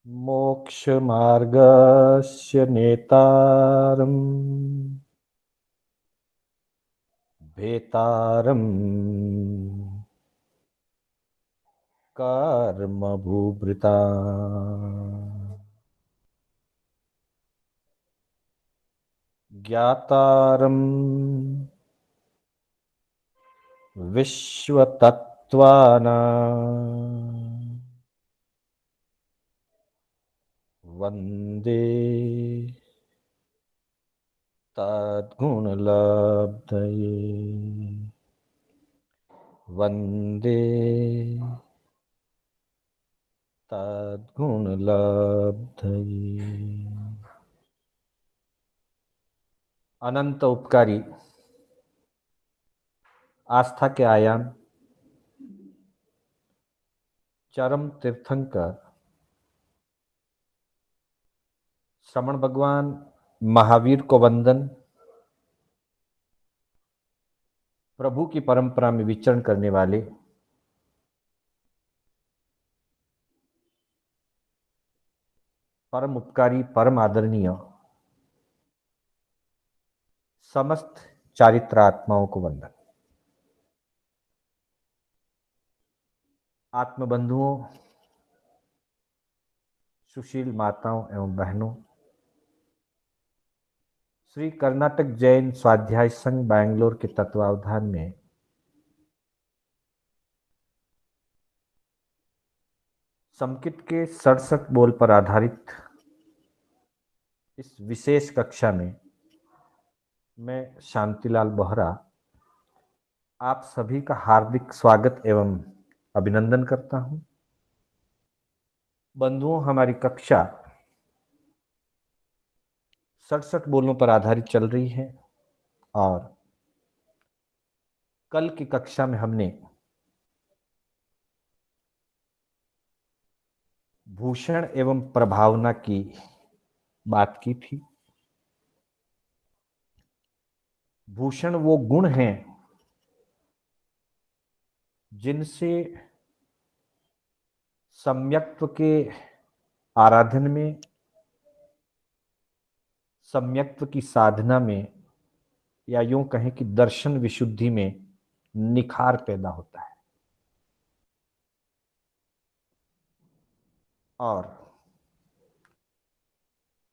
मोक्षमार्गस्य नेतारम् भेतारम् कर्मभूभृता ज्ञातारम् विश्वतत्त्वानां वन्दे तद्गुणलब्धये वन्दे तद्गुणलब्धये। अनंत उपकारी आस्था के आयाम चरम तीर्थंकर श्रमण भगवान महावीर को वंदन। प्रभु की परंपरा में विचरण करने वाले परम उपकारी परम आदरणीय समस्त चारित्रात्माओं को वंदन। आत्मबंधुओं, सुशील माताओं एवं बहनों, श्री कर्नाटक जैन स्वाध्याय संघ बैंगलोर के तत्वावधान में समकित के 67 बोल पर आधारित इस विशेष कक्षा में मैं शांतिलाल बोहरा आप सभी का हार्दिक स्वागत एवं अभिनंदन करता हूं। बंधुओं, हमारी कक्षा 67 बोलों पर आधारित चल रही है और कल की कक्षा में हमने भूषण एवं प्रभावना की बात की थी। भूषण वो गुण हैं जिनसे सम्यक्त्व के आराधन में, सम्यक्त्व की साधना में, या यूं कहें कि दर्शन विशुद्धि में निखार पैदा होता है। और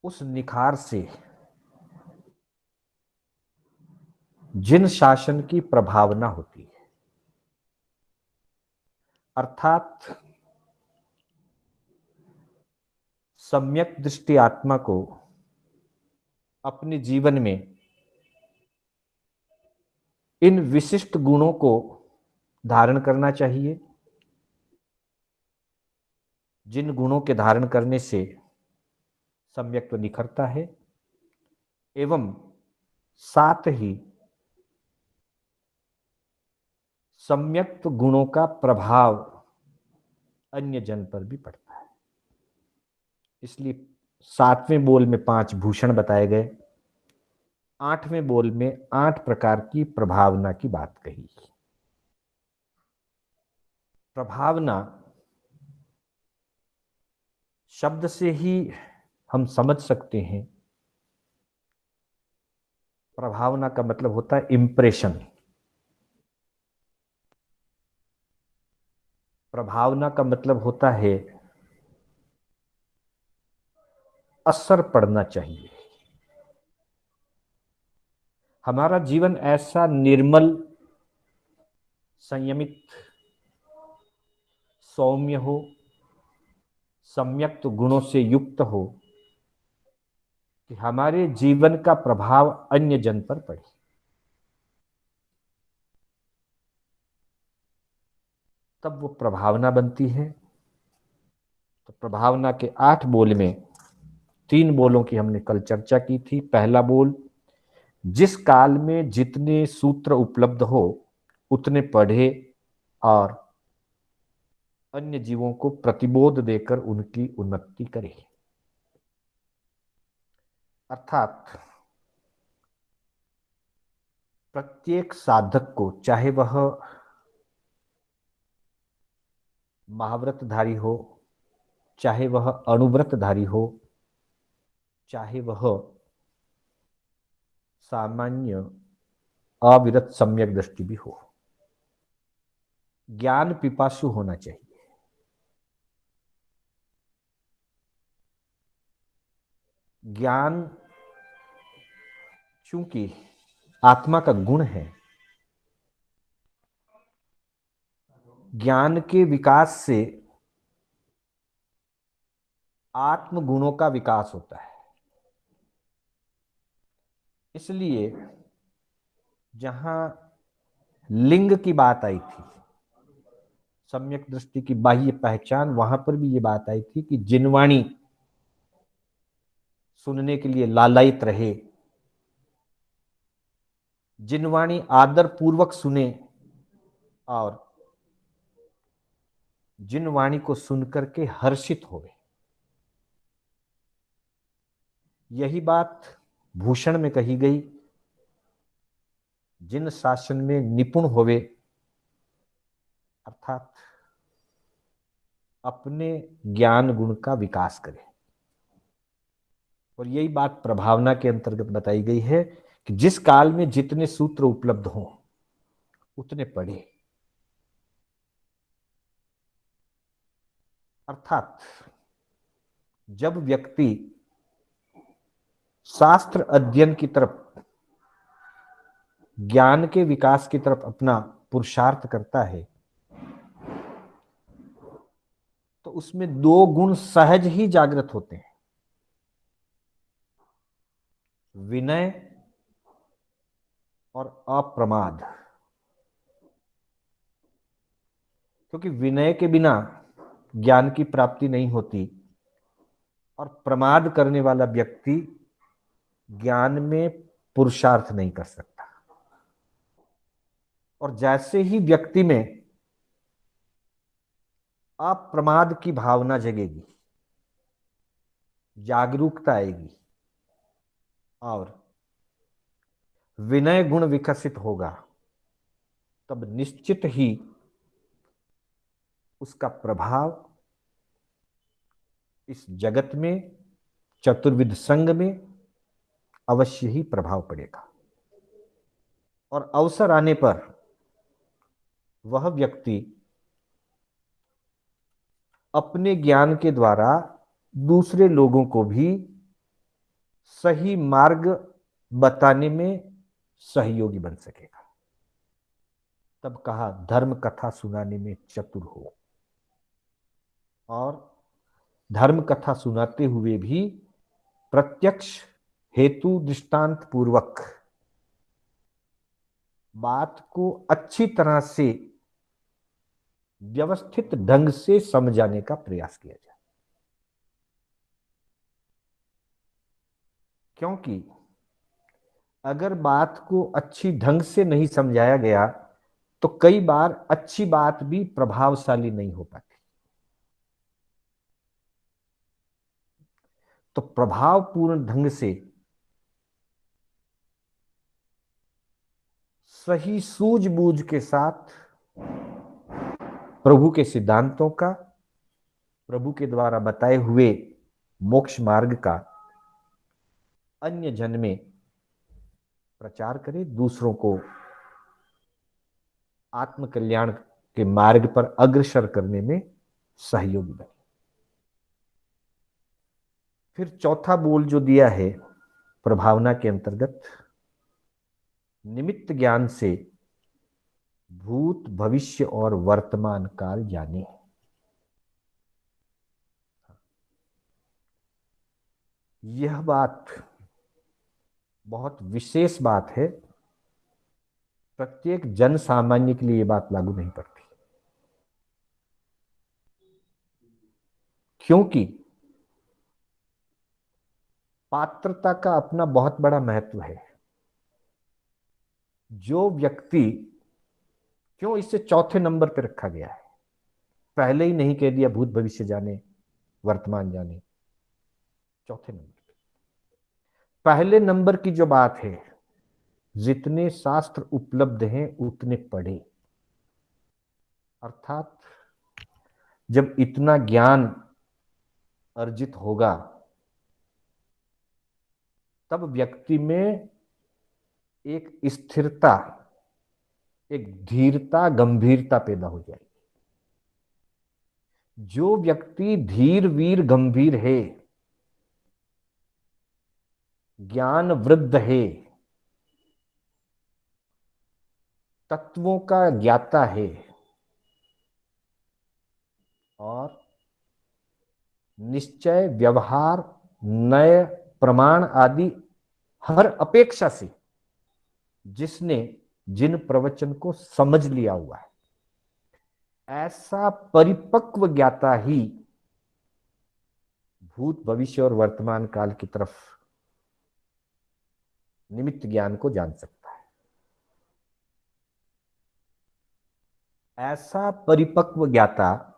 उस निखार से जिन शासन की प्रभावना होती है, अर्थात सम्यक दृष्टि आत्मा को अपने जीवन में इन विशिष्ट गुणों को धारण करना चाहिए, जिन गुणों के धारण करने से सम्यक्त्व निखरता है, एवं साथ ही सम्यक्त्व गुणों का प्रभाव अन्य जन पर भी पड़ता है। इसलिए 7वें बोल में 5 भूषण बताए गए, 8वें बोल में 8 प्रकार की प्रभावना की बात कही। प्रभावना शब्द से ही हम समझ सकते हैं। प्रभावना का मतलब होता है इंप्रेशन। प्रभावना का मतलब होता है असर पड़ना चाहिए। हमारा जीवन ऐसा निर्मल, संयमित, सौम्य हो, सम्यक्त गुणों से युक्त हो कि हमारे जीवन का प्रभाव अन्य जन पर पड़े। तब वो प्रभावना बनती है। तो प्रभावना के 8 बोल में 3 बोलों की हमने कल चर्चा की थी। पहला बोल, जिस काल में जितने सूत्र उपलब्ध हो उतने पढ़े और अन्य जीवों को प्रतिबोध देकर उनकी उन्नति करे। अर्थात प्रत्येक साधक को, चाहे वह महाव्रतधारी हो, चाहे वह अणुव्रतधारी हो, चाहे वह सामान्य अविरत सम्यक दृष्टि भी हो, ज्ञान पिपासु होना चाहिए। ज्ञान चूंकि आत्मा का गुण है, ज्ञान के विकास से आत्म गुणों का विकास होता है। इसलिए जहां लिंग की बात आई थी, सम्यक दृष्टि की बाह्य पहचान, वहां पर भी ये बात आई थी कि जिनवाणी सुनने के लिए लालायित रहे, जिनवाणी आदर पूर्वक सुने और जिन वाणी को सुनकर के हर्षित होवे। यही बात भूषण में कही गई, जिन शासन में निपुण होवे, अर्थात अपने ज्ञान गुण का विकास करे। और यही बात प्रभावना के अंतर्गत बताई गई है कि जिस काल में जितने सूत्र उपलब्ध हों उतने पढ़े। अर्थात जब व्यक्ति शास्त्र अध्ययन की तरफ, ज्ञान के विकास की तरफ अपना पुरुषार्थ करता है, तो उसमें दो गुण सहज ही जागृत होते हैं, विनय और अप्रमाद। क्योंकि विनय के बिना ज्ञान की प्राप्ति नहीं होती और प्रमाद करने वाला व्यक्ति ज्ञान में पुरुषार्थ नहीं कर सकता। और जैसे ही व्यक्ति में अप्रमाद की भावना जगेगी, जागरूकता आएगी और विनय गुण विकसित होगा, तब निश्चित ही उसका प्रभाव इस जगत में, चतुर्विध संघ में अवश्य ही प्रभाव पड़ेगा। और अवसर आने पर वह व्यक्ति अपने ज्ञान के द्वारा दूसरे लोगों को भी सही मार्ग बताने में सहयोगी बन सकेगा। तब कहा धर्म कथा सुनाने में चतुर हो, और धर्म कथा सुनाते हुए भी प्रत्यक्ष हेतु दृष्टांत पूर्वक बात को अच्छी तरह से व्यवस्थित ढंग से समझाने का प्रयास किया जाए। क्योंकि अगर बात को अच्छी ढंग से नहीं समझाया गया तो कई बार अच्छी बात भी प्रभावशाली नहीं हो पाती। तो प्रभावपूर्ण ढंग से सही सूझबूझ के साथ प्रभु के सिद्धांतों का, प्रभु के द्वारा बताए हुए मोक्ष मार्ग का अन्य जन में प्रचार करे, दूसरों को आत्म कल्याण के मार्ग पर अग्रसर करने में सहयोगी बने। फिर चौथा बोल जो दिया है प्रभावना के अंतर्गत, निमित्त ज्ञान से भूत भविष्य और वर्तमान काल जाने। यह बात बहुत विशेष बात है, प्रत्येक जन सामान्य के लिए यह बात लागू नहीं पड़ती। क्योंकि पात्रता का अपना बहुत बड़ा महत्व है। जो व्यक्ति, क्यों इसे चौथे नंबर पर रखा गया है, पहले ही नहीं कह दिया भूत भविष्य जाने, वर्तमान जाने, चौथे नंबर पे। पहले नंबर की जो बात है, जितने शास्त्र उपलब्ध हैं उतने पढ़े। अर्थात जब इतना ज्ञान अर्जित होगा, तब व्यक्ति में एक स्थिरता, एक धीरता, गंभीरता पैदा हो जाएगी। जो व्यक्ति धीर वीर गंभीर है, ज्ञान वृद्ध है, तत्वों का ज्ञाता है और निश्चय, व्यवहार, नय, प्रमाण आदि हर अपेक्षा से जिसने जिन प्रवचन को समझ लिया हुआ है, ऐसा परिपक्व ज्ञाता ही भूत, भविष्य और वर्तमान काल की तरफ निमित्त ज्ञान को जान सकता है। ऐसा परिपक्व ज्ञाता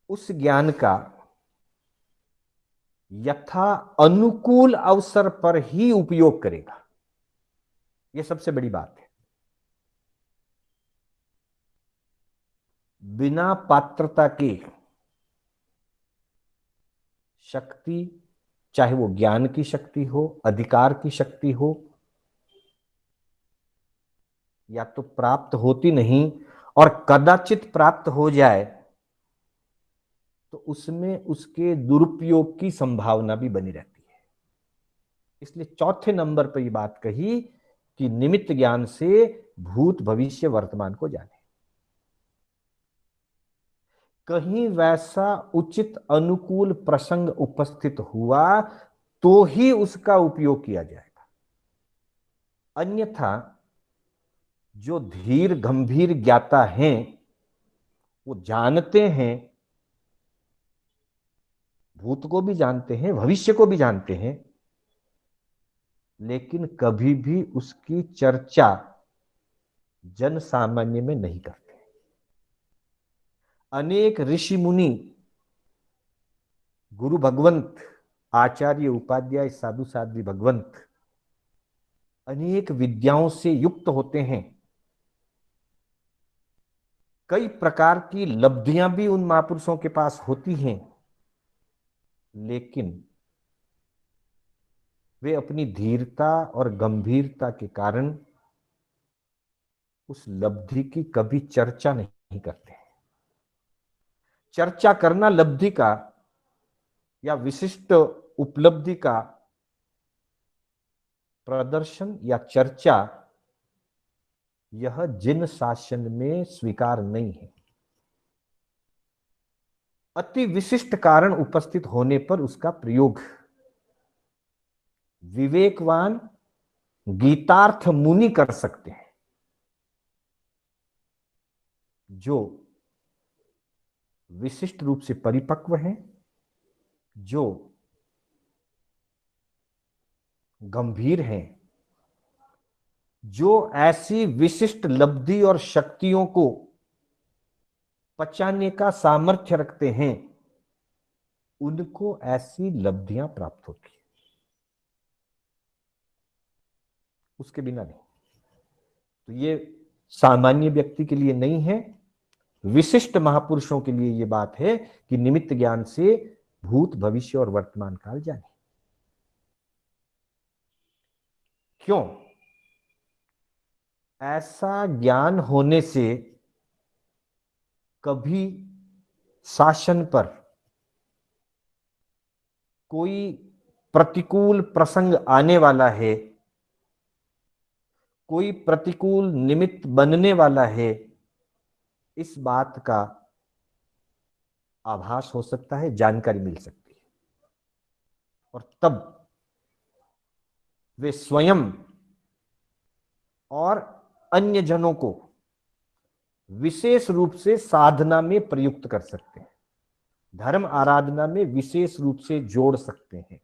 उस ज्ञान का यथा अनुकूल अवसर पर ही उपयोग करेगा। यह सबसे बड़ी बात है। बिना पात्रता के शक्ति, चाहे वो ज्ञान की शक्ति हो, अधिकार की शक्ति हो, या तो प्राप्त होती नहीं, और कदाचित प्राप्त हो जाए तो उसमें उसके दुरुपयोग की संभावना भी बनी रहती है। इसलिए चौथे नंबर पर यह बात कही कि निमित्त ज्ञान से भूत, भविष्य, वर्तमान को जाने। कहीं वैसा उचित अनुकूल प्रसंग उपस्थित हुआ तो ही उसका उपयोग किया जाएगा, अन्यथा जो धीर गंभीर ज्ञाता हैं वो जानते हैं, भूत को भी जानते हैं, भविष्य को भी जानते हैं, लेकिन कभी भी उसकी चर्चा जन सामान्य में नहीं करते। अनेक ऋषि मुनि, गुरु भगवंत, आचार्य, उपाध्याय, साधु साध्वी भगवंत अनेक विद्याओं से युक्त होते हैं। कई प्रकार की लब्धियां भी उन महापुरुषों के पास होती हैं, लेकिन वे अपनी धीरता और गंभीरता के कारण उस लब्धि की कभी चर्चा नहीं करते। चर्चा करना लब्धि का या विशिष्ट उपलब्धि का प्रदर्शन या चर्चा, यह जिन शासन में स्वीकार नहीं है। अति विशिष्ट कारण उपस्थित होने पर उसका प्रयोग विवेकवान गीतार्थ मुनि कर सकते हैं, जो विशिष्ट रूप से परिपक्व हैं, जो गंभीर हैं, जो ऐसी विशिष्ट लब्धि और शक्तियों को पचाने का सामर्थ्य रखते हैं, उनको ऐसी लब्धियां प्राप्त होती है, उसके बिना नहीं। तो ये सामान्य व्यक्ति के लिए नहीं है, विशिष्ट महापुरुषों के लिए ये बात है कि निमित्त ज्ञान से भूत, भविष्य और वर्तमान काल जाने। क्यों? ऐसा ज्ञान होने से कभी शासन पर कोई प्रतिकूल प्रसंग आने वाला है, कोई प्रतिकूल निमित्त बनने वाला है, इस बात का आभास हो सकता है, जानकारी मिल सकती है, और तब वे स्वयं और अन्य जनों को विशेष रूप से साधना में प्रयुक्त कर सकते हैं, धर्म आराधना में विशेष रूप से जोड़ सकते हैं,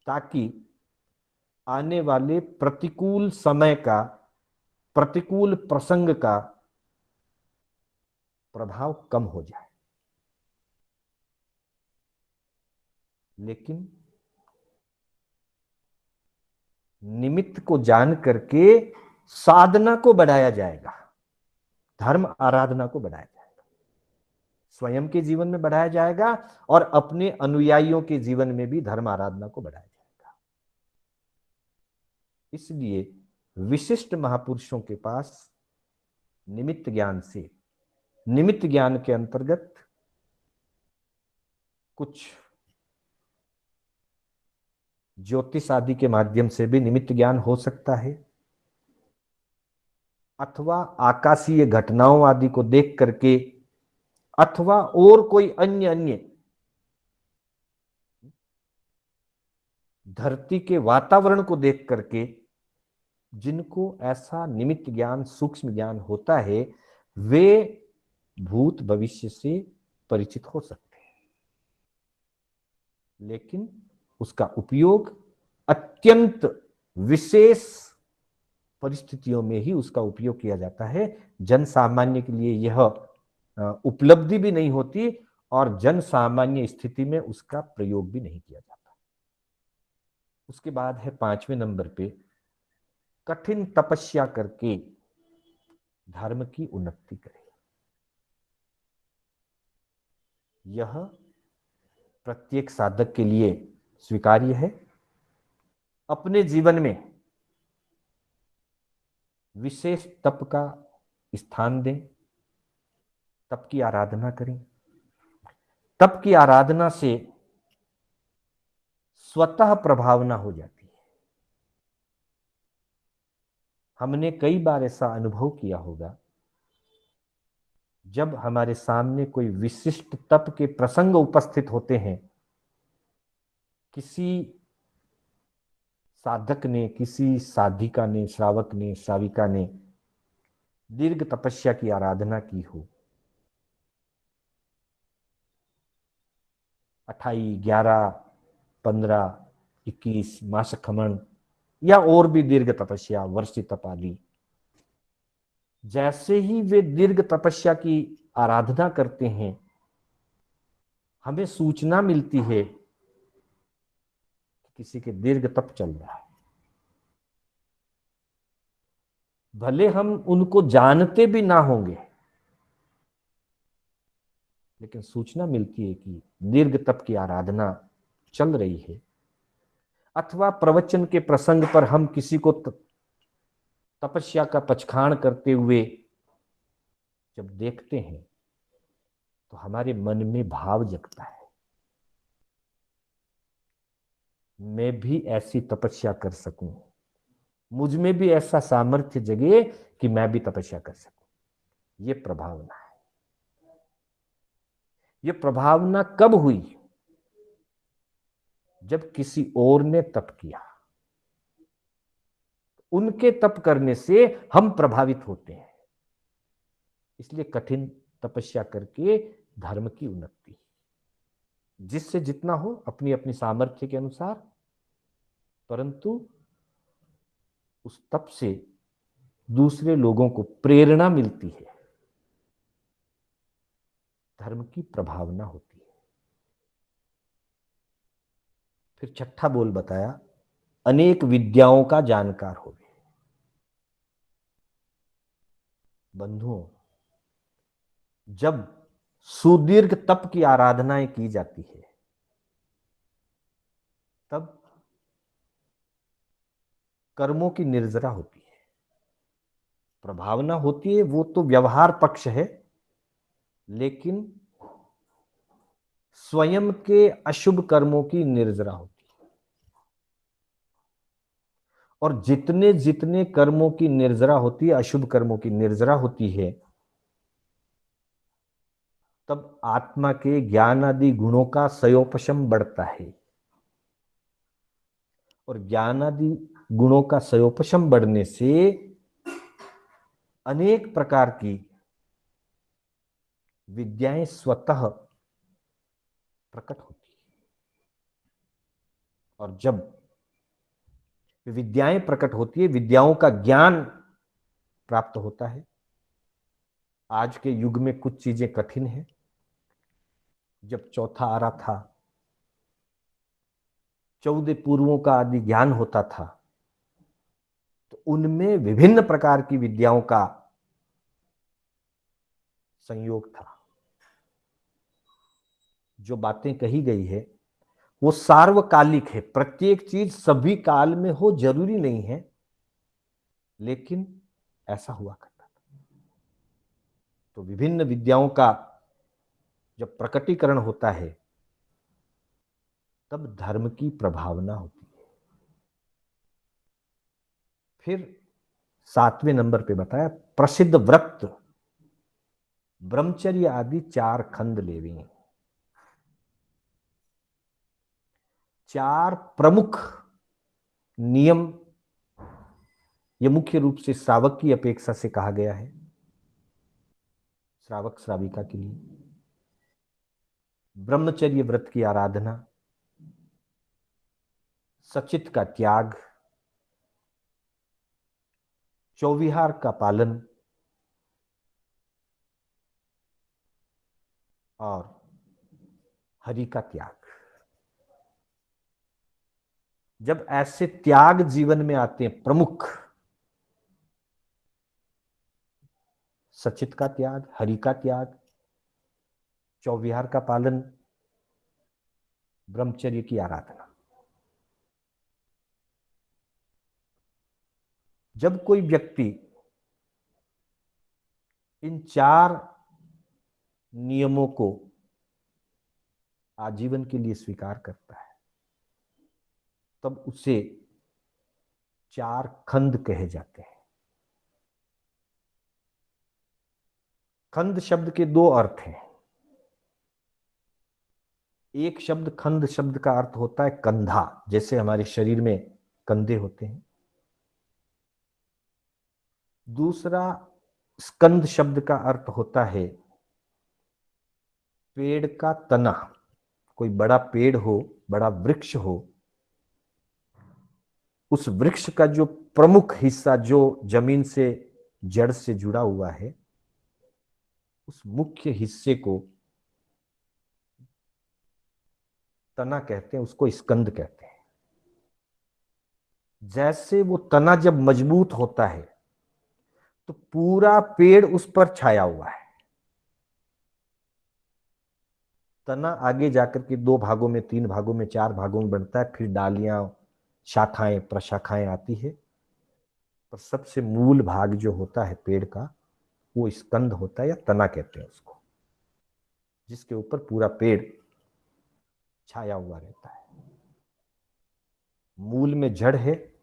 ताकि आने वाले प्रतिकूल समय का, प्रतिकूल प्रसंग का प्रभाव कम हो जाए। लेकिन निमित्त को जान करके साधना को बढ़ाया जाएगा, धर्म आराधना को बढ़ाया जाएगा, स्वयं के जीवन में बढ़ाया जाएगा और अपने अनुयायियों के जीवन में भी धर्म आराधना को बढ़ाया जाएगा। इसलिए विशिष्ट महापुरुषों के पास निमित्त ज्ञान से, निमित्त ज्ञान के अंतर्गत कुछ ज्योतिष आदि के माध्यम से भी निमित्त ज्ञान हो सकता है, अथवा आकाशीय घटनाओं आदि को देख करके, अथवा और कोई अन्य अन्य धरती के वातावरण को देख करके जिनको ऐसा निमित्त ज्ञान, सूक्ष्म ज्ञान होता है, वे भूत भविष्य से परिचित हो सकते हैं। लेकिन उसका उपयोग अत्यंत विशेष परिस्थितियों में ही उसका उपयोग किया जाता है। जन सामान्य के लिए यह उपलब्धि भी नहीं होती और जन सामान्य स्थिति में उसका प्रयोग भी नहीं किया जाता। उसके बाद है 5वें नंबर पे, कठिन तपस्या करके धर्म की उन्नति करे। यह प्रत्येक साधक के लिए स्वीकार्य है। अपने जीवन में विशेष तप का स्थान दें, तप की आराधना करें। तप की आराधना से स्वतः प्रभावना हो जाती है। हमने कई बार ऐसा अनुभव किया होगा, जब हमारे सामने कोई विशिष्ट तप के प्रसंग उपस्थित होते हैं, किसी साधक ने, किसी साधिका ने, श्रावक ने, श्राविका ने दीर्घ तपस्या की आराधना की हो, 28, 11, 15, 21 मास खमन या और भी दीर्घ तपस्या, वर्षी तप आदि, जैसे ही वे दीर्घ तपस्या की आराधना करते हैं, हमें सूचना मिलती है कि किसी के दीर्घ तप चल रहा है। भले हम उनको जानते भी ना होंगे, लेकिन सूचना मिलती है कि दीर्घ तप की आराधना चल रही है। अथवा प्रवचन के प्रसंग पर हम किसी को तपस्या का पचखाण करते हुए जब देखते हैं, तो हमारे मन में भाव जगता है, मैं भी ऐसी तपस्या कर सकूं, मुझ में भी ऐसा सामर्थ्य जगे कि मैं भी तपस्या कर सकूं। ये प्रभावना है। ये प्रभावना कब हुई? जब किसी और ने तप किया, उनके तप करने से हम प्रभावित होते हैं। इसलिए कठिन तपस्या करके धर्म की उन्नति, जिससे जितना हो अपनी अपनी सामर्थ्य के अनुसार, परंतु उस तप से दूसरे लोगों को प्रेरणा मिलती है, धर्म की प्रभावना होती है। फिर छठा बोल बताया, अनेक विद्याओं का जानकार होवे। बंधुओं, जब सुदीर्घ तप की आराधनाएं की जाती है, तब कर्मों की निर्जरा होती है। प्रभावना होती है, वो तो व्यवहार पक्ष है, लेकिन स्वयं के अशुभ कर्मों की निर्जरा होती है। और जितने जितने कर्मों की निर्जरा होती है, अशुभ कर्मों की निर्जरा होती है, तब आत्मा के ज्ञान आदि गुणों का सयोपशम बढ़ता है। और ज्ञान आदि गुणों का सयोपशम बढ़ने से अनेक प्रकार की विद्याएं स्वतः प्रकट होती है। और जब विद्याएं प्रकट होती है, विद्याओं का ज्ञान प्राप्त होता है। आज के युग में कुछ चीजें कठिन हैं। जब चौथा आरा था, 14 पूर्वों का आदि ज्ञान होता था, तो उनमें विभिन्न प्रकार की विद्याओं का संयोग था। जो बातें कही गई है वो सार्वकालिक है। प्रत्येक चीज सभी काल में हो जरूरी नहीं है, लेकिन ऐसा हुआ करता था। तो विभिन्न विद्याओं का जब प्रकटीकरण होता है तब धर्म की प्रभावना होती है। फिर 7वें नंबर पे बताया प्रसिद्ध व्रत ब्रह्मचर्य आदि 4 खंड लेवी। 4 प्रमुख नियम ये मुख्य रूप से श्रावक की अपेक्षा से कहा गया है, श्रावक श्राविका के लिए। ब्रह्मचर्य व्रत की आराधना, सचित का त्याग, चौविहार का पालन और हरि का त्याग। जब ऐसे त्याग जीवन में आते हैं प्रमुख, सचित का त्याग, हरि का त्याग, चौविहार का पालन, ब्रह्मचर्य की आराधना, जब कोई व्यक्ति इन 4 नियमों को आजीवन के लिए स्वीकार करता है तब उसे 4 खंड कहे जाते हैं। खंड शब्द के 2 अर्थ हैं। एक शब्द खंड शब्द का अर्थ होता है कंधा, जैसे हमारे शरीर में कंधे होते हैं। दूसरा स्कंद शब्द का अर्थ होता है पेड़ का तना। कोई बड़ा पेड़ हो, बड़ा वृक्ष हो, उस वृक्ष का जो प्रमुख हिस्सा जो जमीन से जड़ से जुड़ा हुआ है, उस मुख्य हिस्से को तना कहते हैं, उसको स्कंद कहते हैं। जैसे वो तना जब मजबूत होता है तो पूरा पेड़ उस पर छाया हुआ है। तना आगे जाकर के 2 भागों में, 3 भागों में, 4 भागों में बढ़ता है, फिर डालियां, शाखाएं, प्रशाखाएं आती है। पर सबसे मूल भाग जो होता है पेड़ का वो स्कंद होता है, या तना कहते हैं उसको, जिसके ऊपर पूरा पेड़ छाया हुआ रहता है। मूल में जड़ है,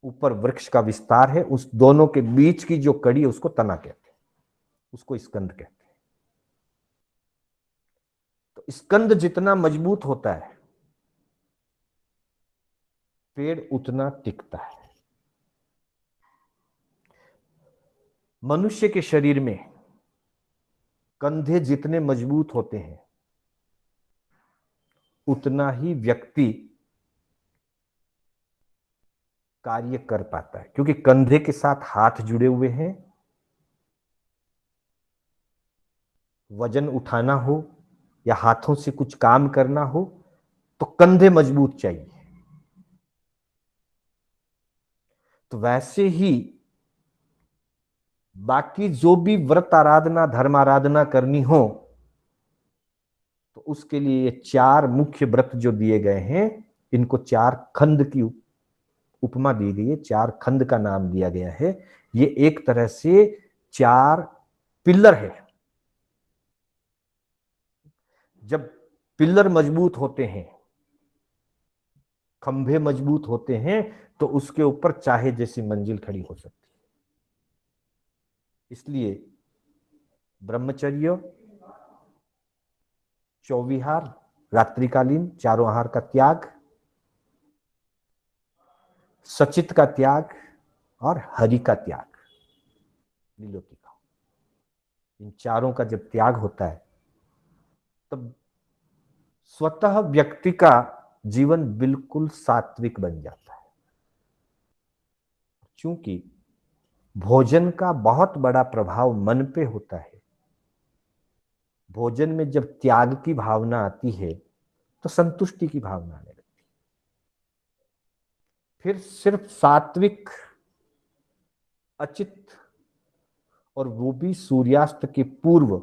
ऊपर वृक्ष का विस्तार है, उस दोनों के बीच की जो कड़ी है उसको तना कहते हैं, उसको स्कंद कहते हैं। तो स्कंद जितना मजबूत होता है पेड़ उतना टिकता है। मनुष्य के शरीर में कंधे जितने मजबूत होते हैं उतना ही व्यक्ति कार्य कर पाता है, क्योंकि कंधे के साथ हाथ जुड़े हुए हैं। वजन उठाना हो या हाथों से कुछ काम करना हो तो कंधे मजबूत चाहिए। तो वैसे ही बाकी जो भी व्रत आराधना, धर्म आराधना करनी हो तो उसके लिए ये 4 मुख्य व्रत जो दिए गए हैं, इनको 4 खंड की उपमा दी गई है, 4 खंड का नाम दिया गया है। ये एक तरह से 4 पिलर है। जब पिलर मजबूत होते हैं, खंभे मजबूत होते हैं, तो उसके ऊपर चाहे जैसी मंजिल खड़ी हो सकती है। इसलिए ब्रह्मचर्य, चौविहार, रात्रिकालीन चारों आहार का त्याग, सचित का त्याग और हरि का त्याग, नीलोति का, इन चारों का जब त्याग होता है तब स्वतः व्यक्ति का जीवन बिल्कुल सात्विक बन जाता है। क्योंकि भोजन का बहुत बड़ा प्रभाव मन पे होता है। भोजन में जब त्याग की भावना आती है तो संतुष्टि की भावना आने लगती है। फिर सिर्फ सात्विक, अचित, और वो भी सूर्यास्त के पूर्व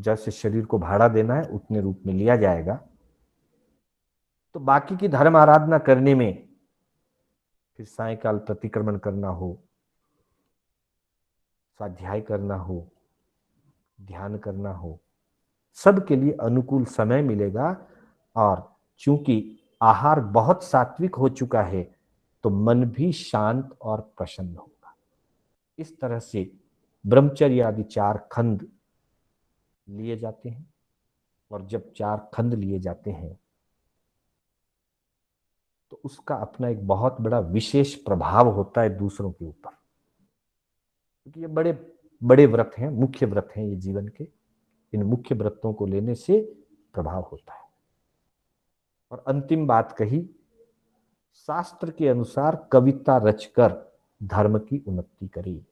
जैसे शरीर को भाड़ा देना है उतने रूप में लिया जाएगा। तो बाकी की धर्म आराधना करने में, फिर सायकाल प्रतिक्रमण करना हो, स्वाध्याय करना हो, ध्यान करना हो, सबके लिए अनुकूल समय मिलेगा। और चूंकि आहार बहुत सात्विक हो चुका है तो मन भी शांत और प्रसन्न होगा। इस तरह से ब्रह्मचर्य आदि 4 खंड लिए जाते हैं। और जब 4 खंड लिए जाते हैं तो उसका अपना एक बहुत बड़ा विशेष प्रभाव होता है दूसरों के ऊपर, क्योंकि ये बड़े बड़े व्रत हैं, मुख्य व्रत हैं ये जीवन के। इन मुख्य व्रतों को लेने से प्रभाव होता है। और अंतिम बात कही, शास्त्र के अनुसार कविता रचकर धर्म की उन्नति करी।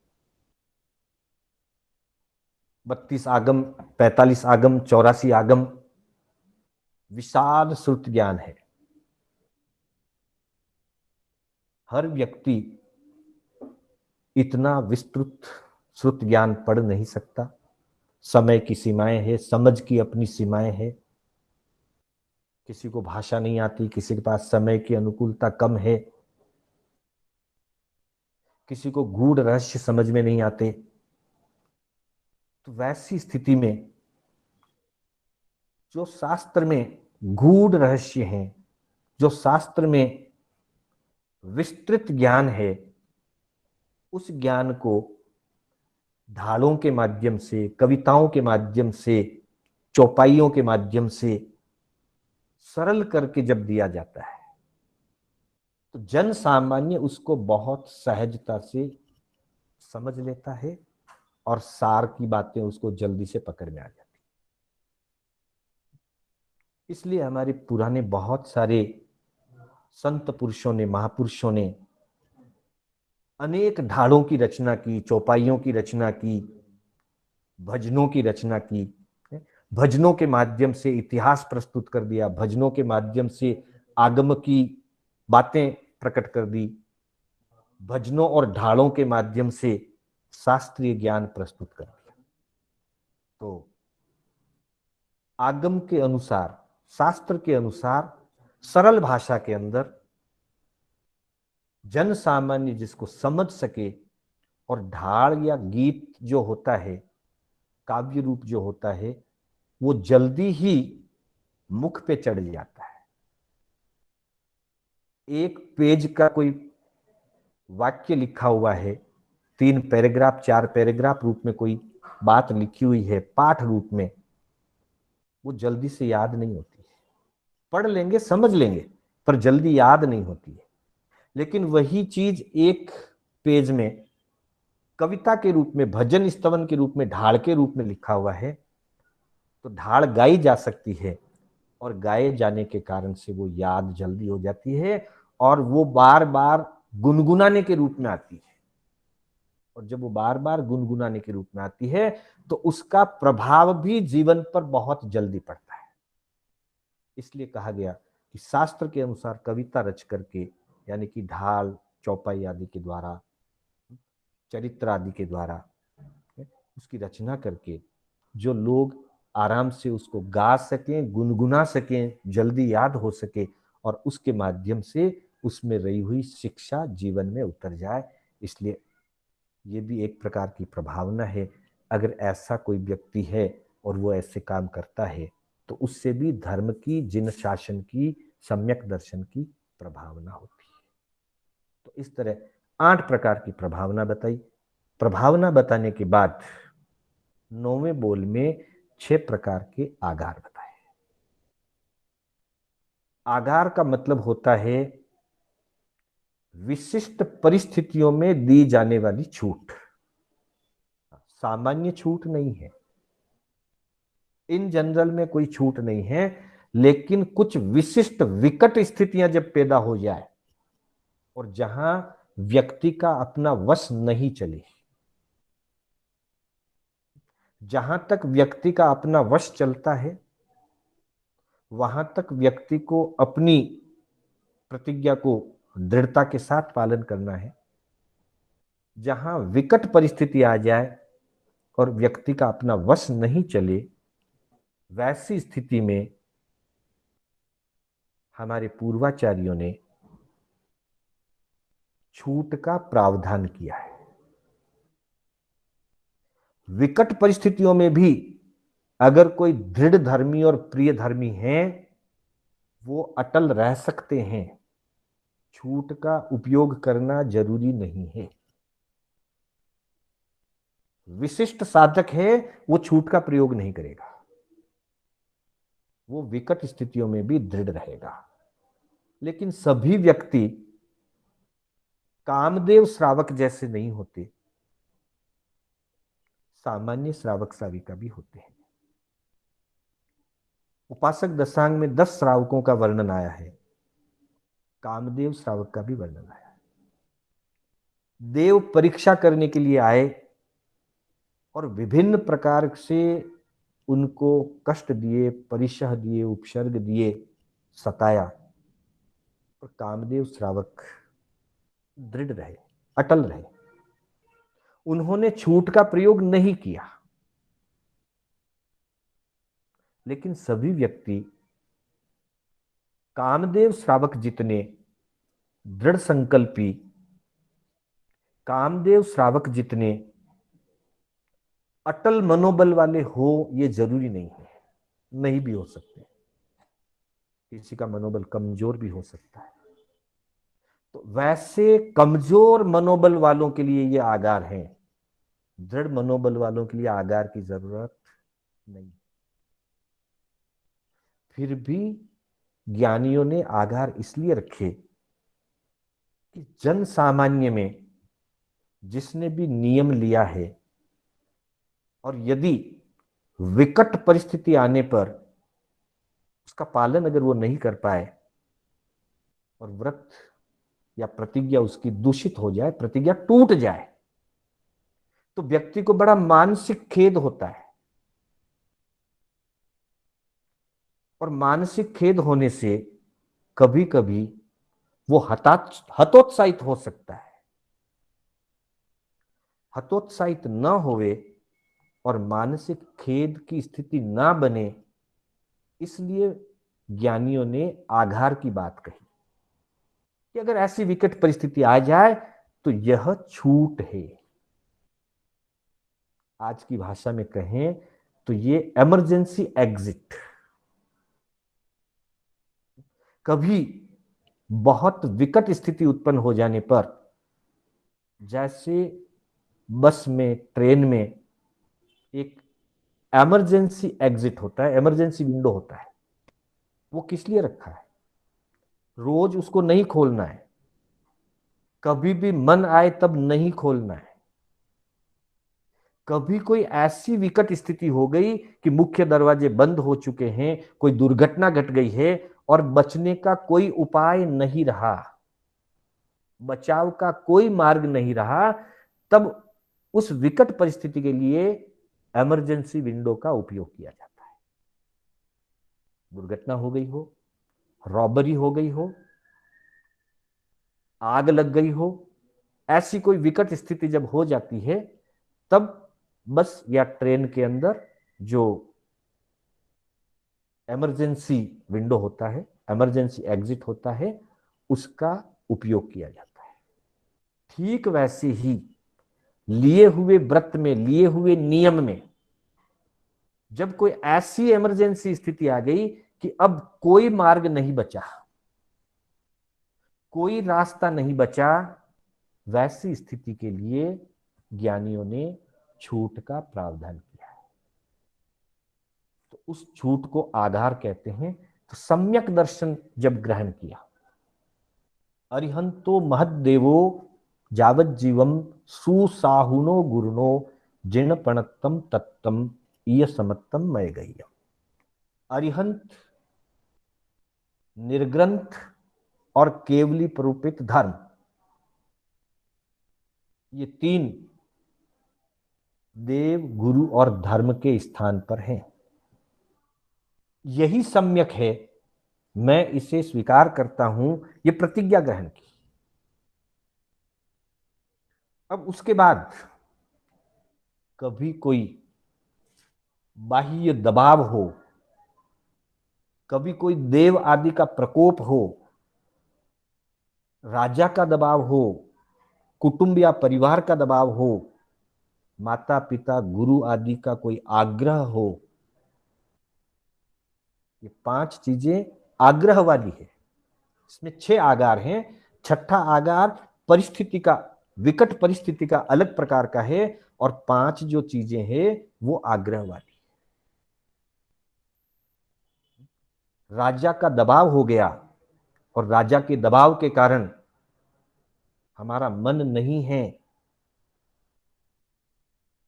32 आगम, 45 आगम, 84 आगम, विशाल श्रुत ज्ञान है। हर व्यक्ति इतना विस्तृत श्रुत ज्ञान पढ़ नहीं सकता। समय की सीमाएं है, समझ की अपनी सीमाएं है। किसी को भाषा नहीं आती, किसी के पास समय की अनुकूलता कम है, किसी को गूढ़ रहस्य समझ में नहीं आते। तो वैसी स्थिति में जो शास्त्र में गूढ़ रहस्य हैं, जो शास्त्र में विस्तृत ज्ञान है, उस ज्ञान को ढालों के माध्यम से, कविताओं के माध्यम से, चौपाइयों के माध्यम से सरल करके जब दिया जाता है तो जन सामान्य उसको बहुत सहजता से समझ लेता है और सार की बातें उसको जल्दी से पकड़ में आ जाती। इसलिए हमारे पुराने बहुत सारे संत पुरुषों ने, महापुरुषों ने अनेक ढालों की रचना की, चौपाइयों की रचना की, भजनों की रचना की। भजनों के माध्यम से इतिहास प्रस्तुत कर दिया, भजनों के माध्यम से आगम की बातें प्रकट कर दी, भजनों और ढालों के माध्यम से शास्त्रीय ज्ञान प्रस्तुत कर दिया। तो आगम के अनुसार, शास्त्र के अनुसार सरल भाषा के अंदर जन सामान्य जिसको समझ सके, और ढाल या गीत जो होता है, काव्य रूप जो होता है, वो जल्दी ही मुख पे चढ़ जाता है। एक पेज का कोई वाक्य लिखा हुआ है, 3 पैराग्राफ 4 पैराग्राफ रूप में कोई बात लिखी हुई है पाठ रूप में, वो जल्दी से याद नहीं होती है। पढ़ लेंगे, समझ लेंगे, पर जल्दी याद नहीं होती है। लेकिन वही चीज एक पेज में कविता के रूप में, भजन स्तवन के रूप में, ढाल के रूप में लिखा हुआ है, तो ढाल गाई जा सकती है और गाए जाने के कारण से वो याद जल्दी हो जाती है और वो बार बार गुनगुनाने के रूप में आती है। और जब वो बार बार गुनगुनाने के रूप में आती है तो उसका प्रभाव भी जीवन पर बहुत जल्दी पड़ता है। इसलिए कहा गया कि शास्त्र के अनुसार कविता रच करके, यानी कि ढाल, चौपाई आदि के द्वारा, चरित्र आदि के द्वारा उसकी रचना करके जो लोग आराम से उसको गा सकें, गुनगुना सकें, जल्दी याद हो सके और उसके माध्यम से उसमें रही हुई शिक्षा जीवन में उतर जाए। इसलिए ये भी एक प्रकार की प्रभावना है। अगर ऐसा कोई व्यक्ति है और वो ऐसे काम करता है तो उससे भी धर्म की, जिन शासन की, सम्यक दर्शन की प्रभावना होती है। तो इस तरह 8 प्रकार की प्रभावना बताई। प्रभावना बताने के बाद 9वें बोल में 6 प्रकार के आगार बताए। आगार का मतलब होता है विशिष्ट परिस्थितियों में दी जाने वाली छूट। सामान्य छूट नहीं है, इन जनरल में कोई छूट नहीं है, लेकिन कुछ विशिष्ट विकट स्थितियां जब पैदा हो जाए और जहां व्यक्ति का अपना वश नहीं चले, जहां तक व्यक्ति का अपना वश चलता है वहां तक व्यक्ति को अपनी प्रतिज्ञा को दृढ़ता के साथ पालन करना है। जहां विकट परिस्थिति आ जाए और व्यक्ति का अपना वश नहीं चले वैसी स्थिति में हमारे पूर्वाचार्यों ने छूट का प्रावधान किया है। विकट परिस्थितियों में भी अगर कोई दृढ़ धर्मी और प्रिय धर्मी हैं, वो अटल रह सकते हैं। छूट का उपयोग करना जरूरी नहीं है। विशिष्ट साधक है, वो छूट का प्रयोग नहीं करेगा, वो विकट स्थितियों में भी दृढ़ रहेगा। लेकिन सभी व्यक्ति कामदेव श्रावक जैसे नहीं होते, सामान्य श्रावक श्राविका भी होते हैं। उपासक दशांग में 10 श्रावकों का वर्णन आया है, कामदेव श्रावक का भी वर्णन आया है। देव परीक्षा करने के लिए आए और विभिन्न प्रकार से उनको कष्ट दिए, परिशह दिए, उपसर्ग दिए, सताया, और कामदेव श्रावक दृढ़ रहे, अटल रहे। उन्होंने छूट का प्रयोग नहीं किया। लेकिन सभी व्यक्ति कामदेव श्रावक जितने दृढ़ संकल्पी, कामदेव श्रावक जितने अटल मनोबल वाले हो, ये जरूरी नहीं है, नहीं भी हो सकते। किसी का मनोबल कमजोर भी हो सकता है। तो वैसे कमजोर मनोबल वालों के लिए ये आगार है, दृढ़ मनोबल वालों के लिए आगार की जरूरत नहीं। फिर भी ज्ञानियों ने आगार इसलिए रखे कि जन सामान्य में जिसने भी नियम लिया है, और यदि विकट परिस्थिति आने पर उसका पालन अगर वो नहीं कर पाए और व्रत या प्रतिज्ञा उसकी दूषित हो जाए, प्रतिज्ञा टूट जाए, तो व्यक्ति को बड़ा मानसिक खेद होता है। और मानसिक खेद होने से कभी कभी वो हतोत्साहित हो सकता है। हतोत्साहित न होवे और मानसिक खेद की स्थिति ना बने, इसलिए ज्ञानियों ने आघार की बात कही कि अगर ऐसी विकट परिस्थिति आ जाए तो यह छूट है। आज की भाषा में कहें तो ये इमरजेंसी एग्जिट। कभी बहुत विकट स्थिति उत्पन्न हो जाने पर, जैसे बस में, ट्रेन में एक इमरजेंसी एग्जिट होता है, इमरजेंसी विंडो होता है, वो किस लिए रखा है? रोज उसको नहीं खोलना है, कभी भी मन आए तब नहीं खोलना है। कभी कोई ऐसी विकट स्थिति हो गई कि मुख्य दरवाजे बंद हो चुके हैं, कोई दुर्घटना घट गई है और बचने का कोई उपाय नहीं रहा, बचाव का कोई मार्ग नहीं रहा, तब उस विकट परिस्थिति के लिए इमरजेंसी विंडो का उपयोग किया जाता है। दुर्घटना हो गई हो, रॉबरी हो गई हो, आग लग गई हो, ऐसी कोई विकट स्थिति जब हो जाती है, तब बस या ट्रेन के अंदर जो इमरजेंसी विंडो होता है, इमरजेंसी एग्जिट होता है, उसका उपयोग किया जाता है। ठीक वैसे ही लिए हुए व्रत में, लिए हुए नियम में जब कोई ऐसी इमरजेंसी स्थिति आ गई कि अब कोई मार्ग नहीं बचा, कोई रास्ता नहीं बचा, वैसी स्थिति के लिए ज्ञानियों ने छूट का प्रावधान किया है। तो उस छूट को आधार कहते हैं। तो सम्यक दर्शन जब ग्रहण किया, अरिहंतो महद्देवो जावत जीवम सुसाहुनो गुरुनो जिन पणत्तम तत्तम इय समत्तम मय गई। अरिहंत, निर्ग्रंथ और केवली परूपित धर्म, ये तीन देव, गुरु और धर्म के स्थान पर हैं। यही सम्यक है, मैं इसे स्वीकार करता हूं, ये प्रतिज्ञा ग्रहण की। अब उसके बाद कभी कोई बाह्य दबाव हो, कभी कोई देव आदि का प्रकोप हो, राजा का दबाव हो, कुटुंब या परिवार का दबाव हो, माता पिता गुरु आदि का कोई आग्रह हो, ये 5 चीजें आग्रह वाली है। इसमें 6 आगार हैं। छठा आगार परिस्थिति का, विकट परिस्थिति का अलग प्रकार का है, और 5 जो चीजें हैं वो आग्रह वाली। राजा का दबाव हो गया, और राजा के दबाव के कारण हमारा मन नहीं है,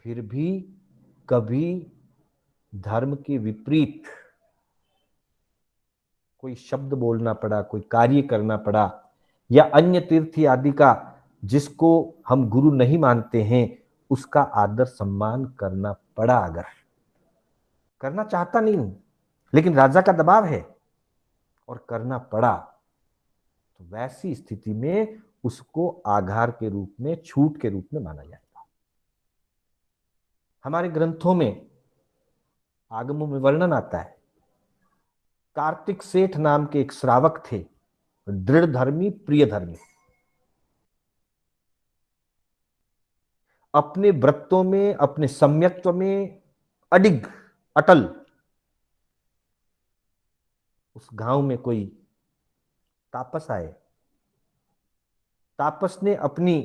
फिर भी कभी धर्म के विपरीत कोई शब्द बोलना पड़ा, कोई कार्य करना पड़ा, या अन्य तीर्थी आदि का जिसको हम गुरु नहीं मानते हैं उसका आदर सम्मान करना पड़ा। अगर करना चाहता नहीं हूं, लेकिन राजा का दबाव है और करना पड़ा, तो वैसी स्थिति में उसको आघार के रूप में, छूट के रूप में माना जाएगा। हमारे ग्रंथों में, आगमों में वर्णन आता है, कार्तिक सेठ नाम के एक श्रावक थे, दृढ़ धर्मी, प्रिय धर्मी, अपने व्रतों में, अपने सम्यक्त्व में अडिग, अटल। उस गांव में कोई तापस आए, तापस ने अपनी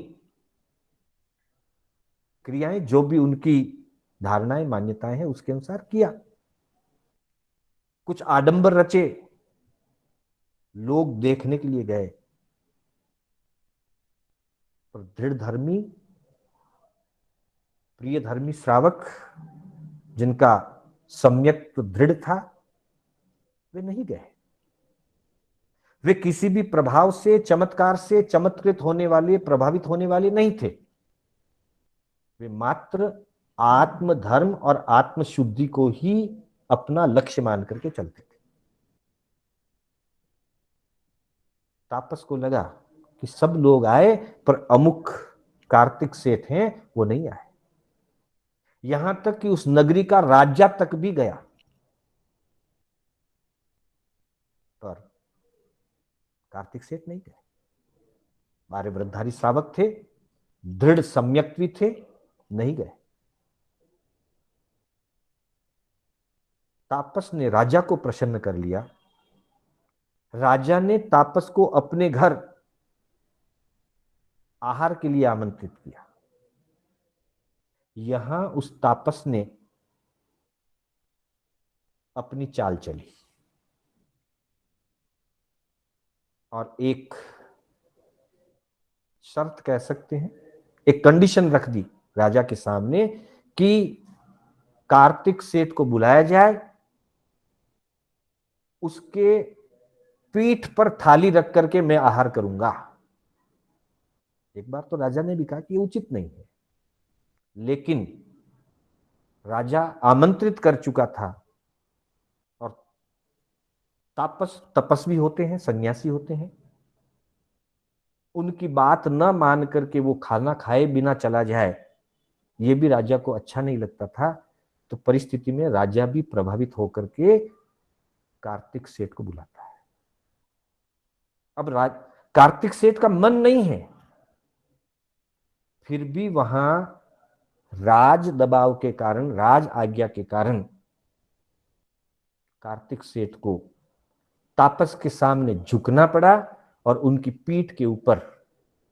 क्रियाएं, जो भी उनकी धारणाएं मान्यताएं हैं उसके अनुसार किया, कुछ आडंबर रचे, लोग देखने के लिए गए, पर दृढ़ धर्मी, प्रिय धर्मी श्रावक जिनका सम्यक दृढ़ था, वे नहीं गए। वे किसी भी प्रभाव से, चमत्कार से चमत्कृत होने वाले, प्रभावित होने वाले नहीं थे। वे मात्र आत्म धर्म और आत्म शुद्धि को ही अपना लक्ष्य मान करके चलते थे। तापस को लगा कि सब लोग आए, पर अमुक कार्तिक सेठ हैं वो नहीं आए। यहां तक कि उस नगरी का राजा तक भी गया, पर कार्तिक सेठ नहीं गए। बारे व्रतधारी श्रावक थे, दृढ़ सम्यक्त्वी थे, नहीं गए। तापस ने राजा को प्रसन्न कर लिया। राजा ने तापस को अपने घर आहार के लिए आमंत्रित किया। यहां उस तापस ने अपनी चाल चली और एक शर्त कह सकते हैं, एक कंडीशन रख दी राजा के सामने कि कार्तिक सेठ को बुलाया जाए, उसके पीठ पर थाली रख करके मैं आहार करूंगा। एक बार तो राजा ने भी कहा कि ये उचित नहीं है, लेकिन राजा आमंत्रित कर चुका था, और तापस तपस्वी होते हैं, सन्यासी होते हैं, उनकी बात न मान करके वो खाना खाए बिना चला जाए, ये भी राजा को अच्छा नहीं लगता था। तो परिस्थिति में राजा भी प्रभावित होकर के कार्तिक सेठ को बुलाता है। अब कार्तिक सेठ का मन नहीं है, फिर भी वहां राज दबाव के कारण, राज आज्ञा के कारण कार्तिक सेठ को तापस के सामने झुकना पड़ा, और उनकी पीठ के ऊपर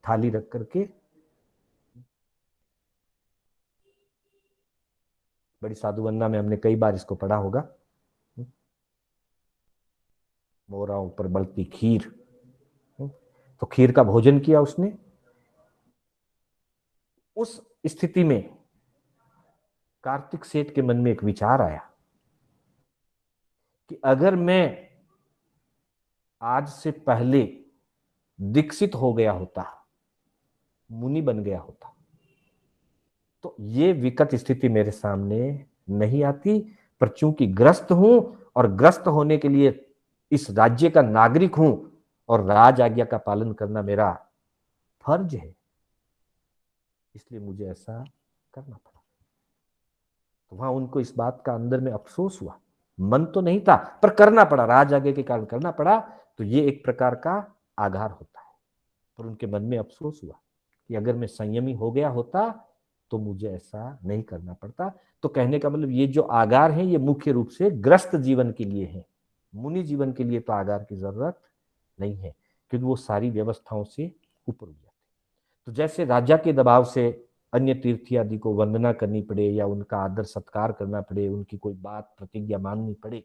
थाली रख करके, बड़ी साधु वंदना में हमने कई बार इसको पढ़ा होगा, मोराओं पर बलती खीर, तो खीर का भोजन किया उसने। उस स्थिति में कार्तिक सेठ के मन में एक विचार आया कि अगर मैं आज से पहले दीक्षित हो गया होता, मुनि बन गया होता, तो ये विकट स्थिति मेरे सामने नहीं आती। पर चूंकि ग्रस्त हूं, और ग्रस्त होने के लिए इस राज्य का नागरिक हूं, और राज आज्ञा का पालन करना मेरा फर्ज है, इसलिए मुझे ऐसा करना पड़ा। तो वहां उनको इस बात का अंदर में अफसोस हुआ मन तो नहीं था पर करना पड़ा, राज आगे के कारण करना पड़ा। तो ये एक प्रकार का आघात होता है। पर उनके मन में अफसोस हुआ कि अगर मैं संयमी हो गया होता तो मुझे ऐसा नहीं करना पड़ता। तो कहने का मतलब ये जो आगार है ये मुख्य रूप से ग्रस्त जीवन के लिए है, मुनि जीवन के लिए तो आगार की जरूरत नहीं है, क्योंकि वो सारी व्यवस्थाओं से ऊपर उठ जाते। तो जैसे राजा के दबाव से अन्य तीर्थी आदि को वंदना करनी पड़े या उनका आदर सत्कार करना पड़े, उनकी कोई बात प्रतिज्ञा माननी पड़े,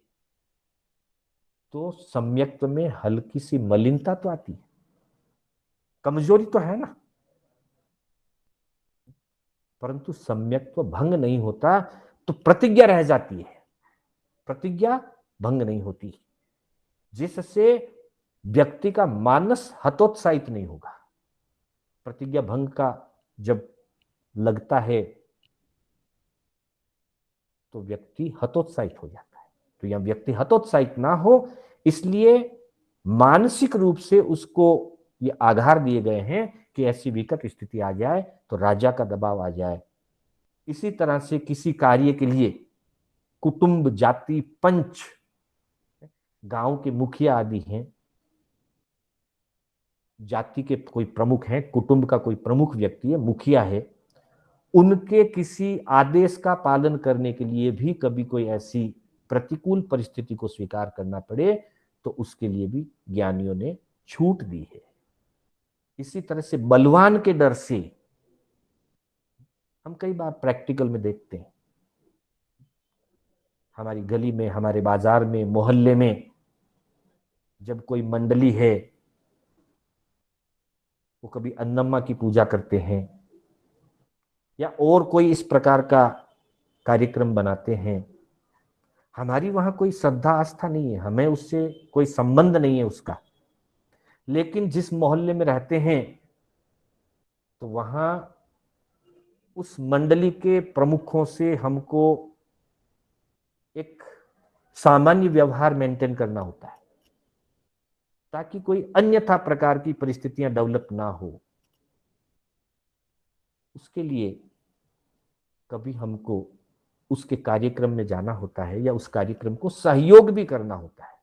तो सम्यक्त्व में हल्की सी मलिनता तो आती है, कमजोरी तो है ना, परंतु सम्यक्त्व भंग नहीं होता तो प्रतिज्ञा रह जाती है, प्रतिज्ञा भंग नहीं होती, जिससे व्यक्ति का मानस हतोत्साहित नहीं होगा। प्रतिज्ञा भंग का जब लगता है तो व्यक्ति हतोत्साहित हो जाता है। तो यह व्यक्ति हतोत्साहित ना हो, इसलिए मानसिक रूप से उसको ये आधार दिए गए हैं कि ऐसी विकट स्थिति आ जाए तो राजा का दबाव आ जाए। इसी तरह से किसी कार्य के लिए कुटुंब, जाति, पंच, गांव के मुखिया आदि हैं, जाति के कोई प्रमुख हैं, कुटुंब का कोई प्रमुख व्यक्ति है, मुखिया है, उनके किसी आदेश का पालन करने के लिए भी कभी कोई ऐसी प्रतिकूल परिस्थिति को स्वीकार करना पड़े तो उसके लिए भी ज्ञानियों ने छूट दी है। इसी तरह से बलवान के डर से हम कई बार प्रैक्टिकल में देखते हैं, हमारी गली में, हमारे बाजार में, मोहल्ले में जब कोई मंडली है, वो कभी अन्नम्मा की पूजा करते हैं या और कोई इस प्रकार का कार्यक्रम बनाते हैं, हमारी वहां कोई श्रद्धा आस्था नहीं है, हमें उससे कोई संबंध नहीं है उसका, लेकिन जिस मोहल्ले में रहते हैं तो वहां उस मंडली के प्रमुखों से हमको एक सामान्य व्यवहार मेंटेन करना होता है ताकि कोई अन्यथा प्रकार की परिस्थितियां डेवलप ना हो। उसके लिए कभी हमको उसके कार्यक्रम में जाना होता है या उस कार्यक्रम को सहयोग भी करना होता है,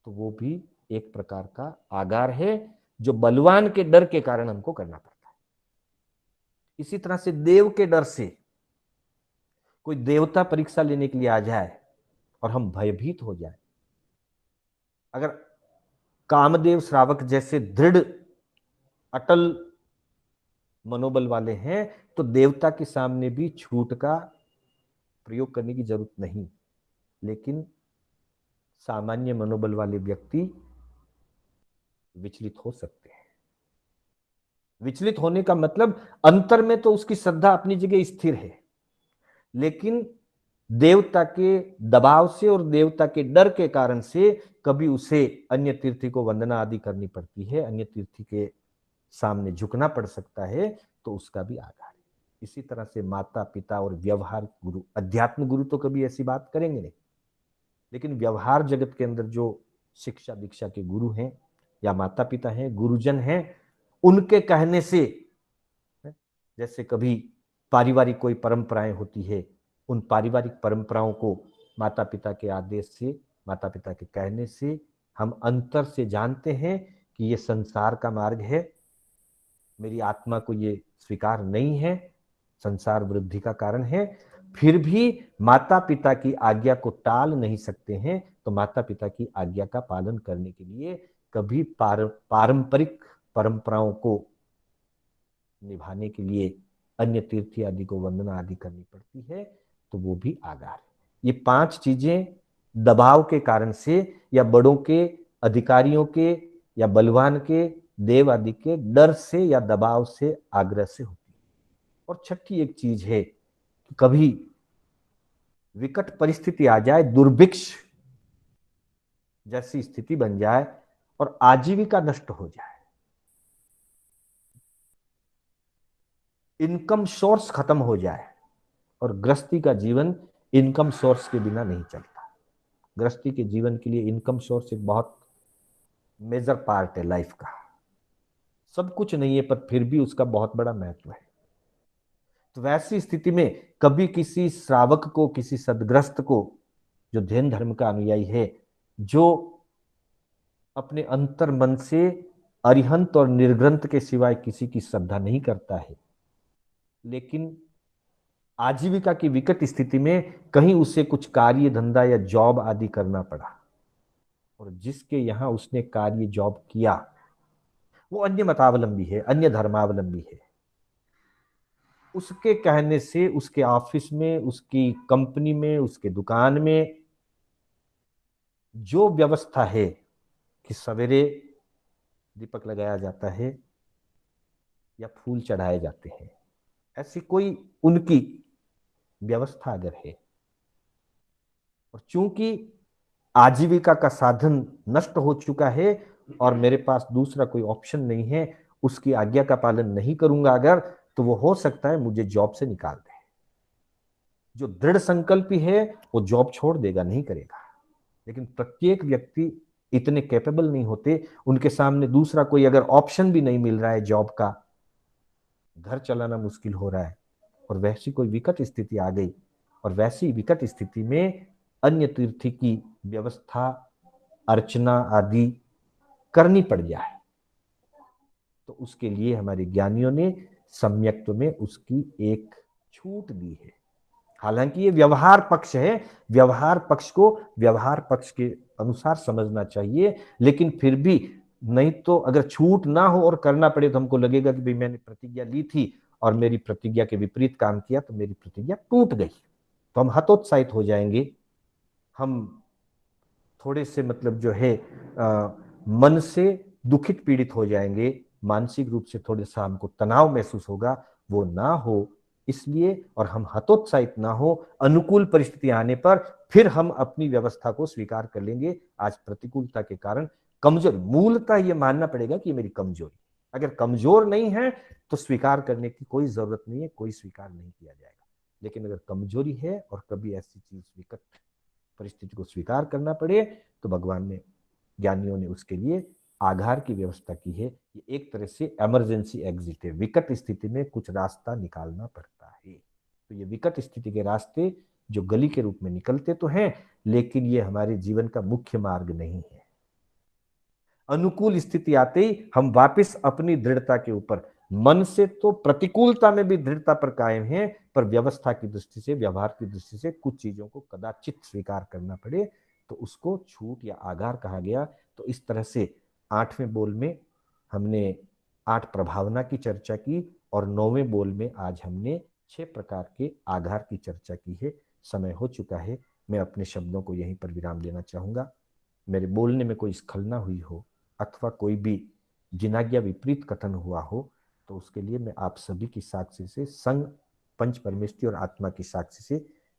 तो वो भी एक प्रकार का आगार है जो बलवान के डर के कारण हमको करना पड़ता है। इसी तरह से देव के डर से कोई देवता परीक्षा लेने के लिए आ जाए और हम भयभीत हो जाए, अगर कामदेव श्रावक जैसे दृढ़ अटल मनोबल वाले हैं तो देवता के सामने भी छूट का प्रयोग करने की जरूरत नहीं, लेकिन सामान्य मनोबल वाले व्यक्ति विचलित हो सकते हैं। विचलित होने का मतलब अंतर में तो उसकी श्रद्धा अपनी जगह स्थिर है, लेकिन देवता के दबाव से और देवता के डर के कारण से कभी उसे अन्य तीर्थी को वंदना आदि करनी पड़ती है, अन्य तीर्थी के सामने झुकना पड़ सकता है, तो उसका भी आधार है। इसी तरह से माता पिता और व्यवहार गुरु, अध्यात्म गुरु तो कभी ऐसी बात करेंगे नहीं, लेकिन व्यवहार जगत के अंदर जो शिक्षा दीक्षा के गुरु हैं या माता पिता हैं, गुरुजन हैं, उनके कहने से, जैसे कभी पारिवारिक कोई परंपराएं होती है, उन पारिवारिक परंपराओं को माता पिता के आदेश से, माता पिता के कहने से हम अंतर से जानते हैं कि ये संसार का मार्ग है, मेरी आत्मा को ये स्वीकार नहीं है, संसार वृद्धि का कारण है, फिर भी माता पिता की आज्ञा को टाल नहीं सकते हैं, तो माता पिता की आज्ञा का पालन करने के लिए कभी पारंपरिक परंपराओं को निभाने के लिए अन्य तीर्थी आदि को वंदना आदि करनी पड़ती है, तो वो भी आगार है। ये 5 चीजें दबाव के कारण से या बड़ों के, अधिकारियों के या बलवान के, देव आदि के डर से या दबाव से, आग्रह से होती है। और छठी एक चीज है कि कभी विकट परिस्थिति आ जाए, दुर्भिक्ष जैसी स्थिति बन जाए और आजीविका नष्ट हो जाए, इनकम सोर्स खत्म हो जाए, और गृहस्थी का जीवन इनकम सोर्स के बिना नहीं चलता। गृहस्थी के जीवन के लिए इनकम सोर्स एक बहुत मेजर पार्ट है लाइफ का, सब कुछ नहीं है पर फिर भी उसका बहुत बड़ा महत्व है। तो वैसी स्थिति में कभी किसी श्रावक को, किसी सदग्रस्त को, जो जैन धर्म का अनुयायी है, जो अपने अंतर मन से अरिहंत और निर्ग्रंथ के सिवाय किसी की श्रद्धा नहीं करता है, लेकिन आजीविका की विकट स्थिति में कहीं उसे कुछ कार्य धंधा या जॉब आदि करना पड़ा, और जिसके यहां उसने कार्य जॉब किया वो अन्य मतावलंबी है, अन्य धर्मावलंबी है, उसके कहने से उसके ऑफिस में, उसकी कंपनी में, उसके दुकान में जो व्यवस्था है कि सवेरे दीपक लगाया जाता है या फूल चढ़ाए जाते हैं, ऐसी कोई उनकी व्यवस्था अगर है, और चूंकि आजीविका का साधन नष्ट हो चुका है और मेरे पास दूसरा कोई ऑप्शन नहीं है, उसकी आज्ञा का पालन नहीं करूंगा अगर, तो वो हो सकता है मुझे जॉब से निकाल दे। जो दृढ़ संकल्पी है वो जॉब छोड़ देगा, नहीं करेगा। लेकिन प्रत्येक व्यक्ति इतने कैपेबल नहीं होते, उनके सामने दूसरा कोई अगर ऑप्शन भी नहीं मिल रहा है जॉब का, घर चलाना मुश्किल हो रहा है, और वैसी कोई विकट स्थिति आ गई, और वैसी विकट स्थिति में अन्य तीर्थी की व्यवस्था, अर्चना आदि करनी पड़ जाए, तो उसके लिए हमारे ज्ञानियों ने सम्यक्त्व में उसकी एक छूट दी है। हालांकि ये व्यवहार पक्ष है, व्यवहार पक्ष को व्यवहार पक्ष के अनुसार समझना चाहिए, लेकिन फिर भी नहीं तो अगर छूट ना हो और करना पड़े तो हमको लगेगा कि भाई मैंने प्रतिज्ञा ली थी और मेरी प्रतिज्ञा के विपरीत काम किया तो मेरी प्रतिज्ञा टूट गई, तो हम हतोत्साहित हो जाएंगे, हम थोड़े से मतलब जो है मन से दुखित पीड़ित हो जाएंगे, मानसिक रूप से थोड़ा सा हमको तनाव महसूस होगा, वो ना हो इसलिए, और हम हतोत्साहित ना हो, अनुकूल परिस्थिति आने पर फिर हम अपनी व्यवस्था को स्वीकार कर लेंगे। आज प्रतिकूलता के कारण कमजोर, मूलतः ये मानना पड़ेगा कि ये मेरी कमजोरी, अगर कमजोर नहीं है तो स्वीकार करने की कोई जरूरत नहीं है, कोई स्वीकार नहीं किया जाएगा। लेकिन अगर कमजोरी है और कभी ऐसी चीज विकट परिस्थिति को स्वीकार करना पड़े, तो भगवान ने, ज्ञानियों ने उसके लिए आधार की व्यवस्था की है। ये एक तरह से इमरजेंसी एग्जिट है, विकट स्थिति में कुछ रास्ता निकालना पड़ता है। तो ये विकट स्थिति के रास्ते जो गली के रूप में निकलते तो हैं, लेकिन ये हमारे जीवन का मुख्य मार्ग नहीं है। अनुकूल स्थिति आते ही हम वापस अपनी दृढ़ता के ऊपर, मन से तो प्रतिकूलता में भी दृढ़ता पर कायम है, पर व्यवस्था की दृष्टि से, व्यवहार की दृष्टि से कुछ चीजों को कदाचित स्वीकार करना पड़े तो उसको छूट या आगार कहा गया। तो इस तरह से 8वें बोल में हमने 8 प्रभावना की चर्चा की, और 9वें बोल में आज हमने 6 प्रकार के आधार की चर्चा की है। समय हो चुका है, मैं अपने शब्दों को यहीं पर विराम देना चाहूंगा। मेरे बोलने में कोई स्खलना हुई हो अथवा कोई भी जिनाज्ञा विपरीत कथन हुआ हो, तो उसके लिए मैं आप सभी की साक्षी से, संग पंच परमेष्टि और आत्मा की साक्षी से